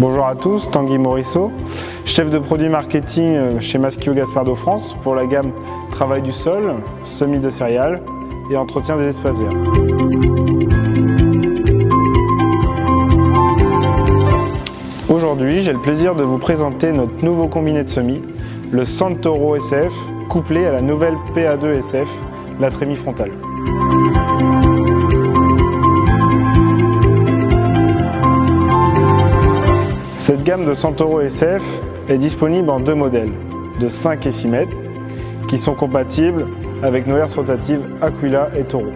Bonjour à tous, Tanguy Morisseau, chef de produit marketing chez Maschio Gaspardo France pour la gamme travail du sol, semis de céréales et entretien des espaces verts. Aujourd'hui, j'ai le plaisir de vous présenter notre nouveau combiné de semis, le Santoro SF, couplé à la nouvelle PA2 SF, la trémie frontale. Cette gamme de Santoro SF est disponible en deux modèles, de 5 et 6 mètres, qui sont compatibles avec nos herses rotatives Aquila et Toro.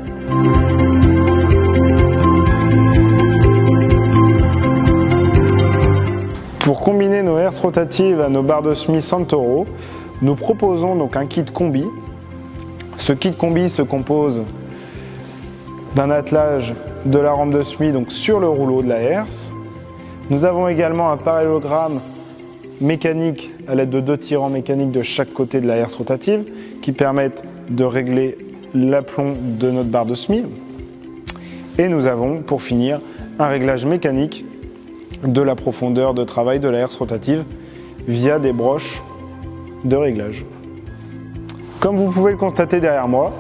Pour combiner nos herses rotatives à nos barres de semis Santoro, nous proposons donc un kit combi. Ce kit combi se compose d'un attelage de la rampe de semis donc sur le rouleau de la herse. Nous avons également un parallélogramme mécanique à l'aide de 2 tirants mécaniques de chaque côté de la herse rotative qui permettent de régler l'aplomb de notre barre de semis. Et nous avons, pour finir, un réglage mécanique de la profondeur de travail de la herse rotative via des broches de réglage. Comme vous pouvez le constater derrière moi,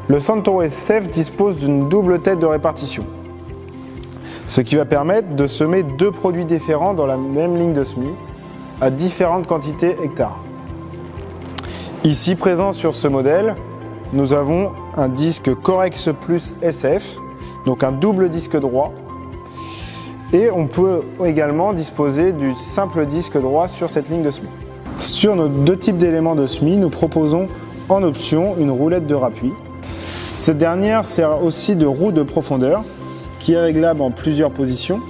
le Santoro SF dispose d'une double tête de répartition, ce qui va permettre de semer 2 produits différents dans la même ligne de semis à différentes quantités hectares. Ici présent sur ce modèle, nous avons un disque Corex Plus SF, donc un double disque droit, et on peut également disposer du simple disque droit sur cette ligne de semis. Sur nos 2 types d'éléments de semis, nous proposons en option une roulette de rappui. Cette dernière sert aussi de roue de profondeur qui est réglable en plusieurs positions.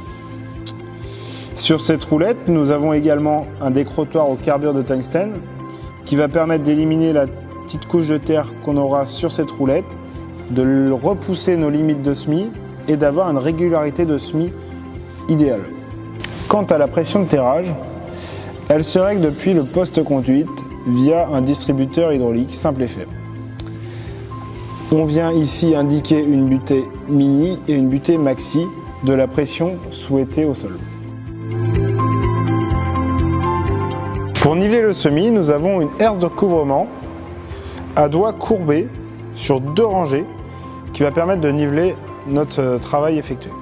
Sur cette roulette, nous avons également un décrotoir au carbure de tungstène qui va permettre d'éliminer la petite couche de terre qu'on aura sur cette roulette, de repousser nos limites de semis et d'avoir une régularité de semis idéale. Quant à la pression de terrage, elle se règle depuis le poste conduite via un distributeur hydraulique simple et fait. On vient ici indiquer une butée mini et une butée maxi de la pression souhaitée au sol. Pour niveler le semis, nous avons une herse de couvrement à doigts courbés sur 2 rangées qui va permettre de niveler notre travail effectué.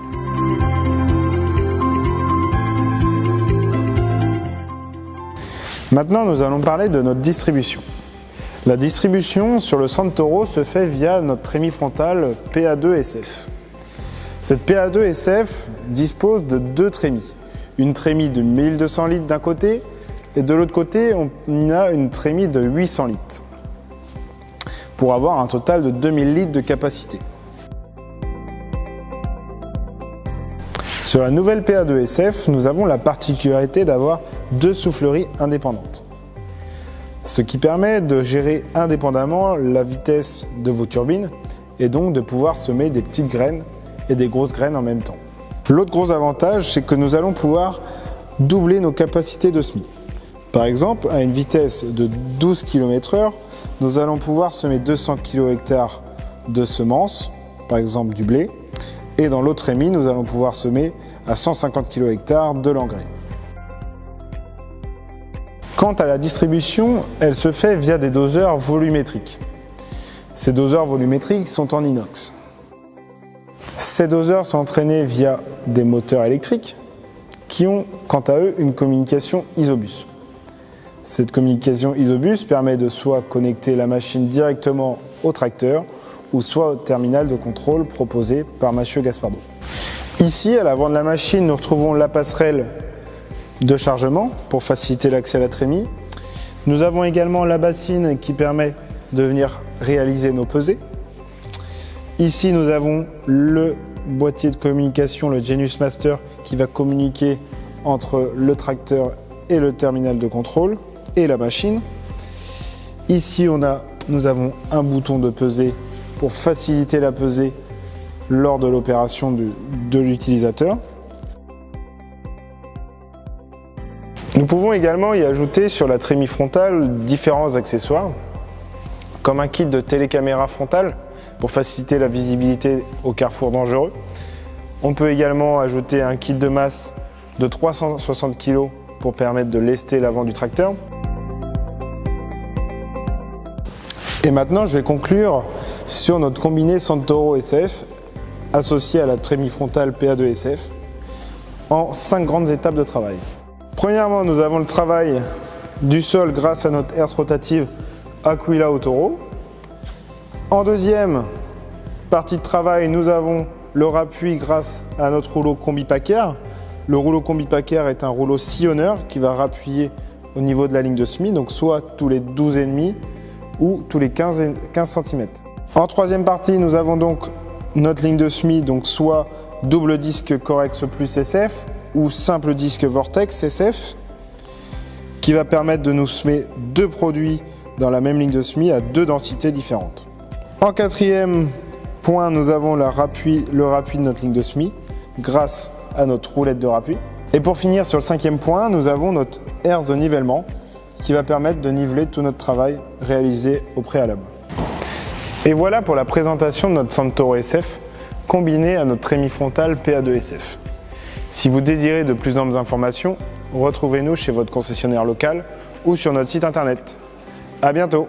Maintenant, nous allons parler de notre distribution. La distribution sur le Santoro se fait via notre trémie frontale PA2 SF. Cette PA2 SF dispose de 2 trémies. Une trémie de 1200 litres d'un côté et de l'autre côté on a une trémie de 800 litres pour avoir un total de 2000 litres de capacité. Sur la nouvelle PA2 SF, nous avons la particularité d'avoir 2 souffleries indépendantes, ce qui permet de gérer indépendamment la vitesse de vos turbines et donc de pouvoir semer des petites graines et des grosses graines en même temps. L'autre gros avantage, c'est que nous allons pouvoir doubler nos capacités de semis. Par exemple, à une vitesse de 12 km/h, nous allons pouvoir semer 200 kg/ha de semences, par exemple du blé, et dans l'autre trémie, nous allons pouvoir semer à 150 kg/ha de l'engrais. Quant à la distribution, elle se fait via des doseurs volumétriques. Ces doseurs volumétriques sont en inox. Ces doseurs sont entraînés via des moteurs électriques qui ont quant à eux une communication isobus. Cette communication isobus permet de soit connecter la machine directement au tracteur ou soit au terminal de contrôle proposé par Maschio Gaspardo. Ici, à l'avant de la machine, nous retrouvons la passerelle de chargement pour faciliter l'accès à la trémie. Nous avons également la bassine qui permet de venir réaliser nos pesées. Ici, nous avons le boîtier de communication, le Genius Master, qui va communiquer entre le tracteur et le terminal de contrôle et la machine. Ici, nous avons un bouton de pesée pour faciliter la pesée lors de l'opération de l'utilisateur. Nous pouvons également y ajouter sur la trémie frontale différents accessoires, comme un kit de télécaméra frontale pour faciliter la visibilité au carrefour dangereux. On peut également ajouter un kit de masse de 360 kg pour permettre de lester l'avant du tracteur. Et maintenant, je vais conclure sur notre combiné Santoro SF associé à la trémie frontale PA2 SF en 5 grandes étapes de travail. Premièrement, nous avons le travail du sol grâce à notre herse rotative Aquila au taureau. En deuxième partie de travail, nous avons le rappui grâce à notre rouleau combi packer. Le rouleau combi packer est un rouleau sillonneur qui va rappuyer au niveau de la ligne de semis, donc soit tous les 12,5 ou tous les 15 cm. En troisième partie, nous avons donc notre ligne de semis, donc soit double disque Corex Plus SF ou simple disque Vortex SF, qui va permettre de nous semer 2 produits dans la même ligne de semis à 2 densités différentes. En quatrième point, nous avons le rappui de notre ligne de semis grâce à notre roulette de rappui. Et pour finir, sur le 5e point, nous avons notre herse de nivellement qui va permettre de niveler tout notre travail réalisé au préalable. Et voilà pour la présentation de notre Santoro SF combiné à notre trémie frontale PA2 SF. Si vous désirez de plus amples informations, retrouvez-nous chez votre concessionnaire local ou sur notre site internet. À bientôt!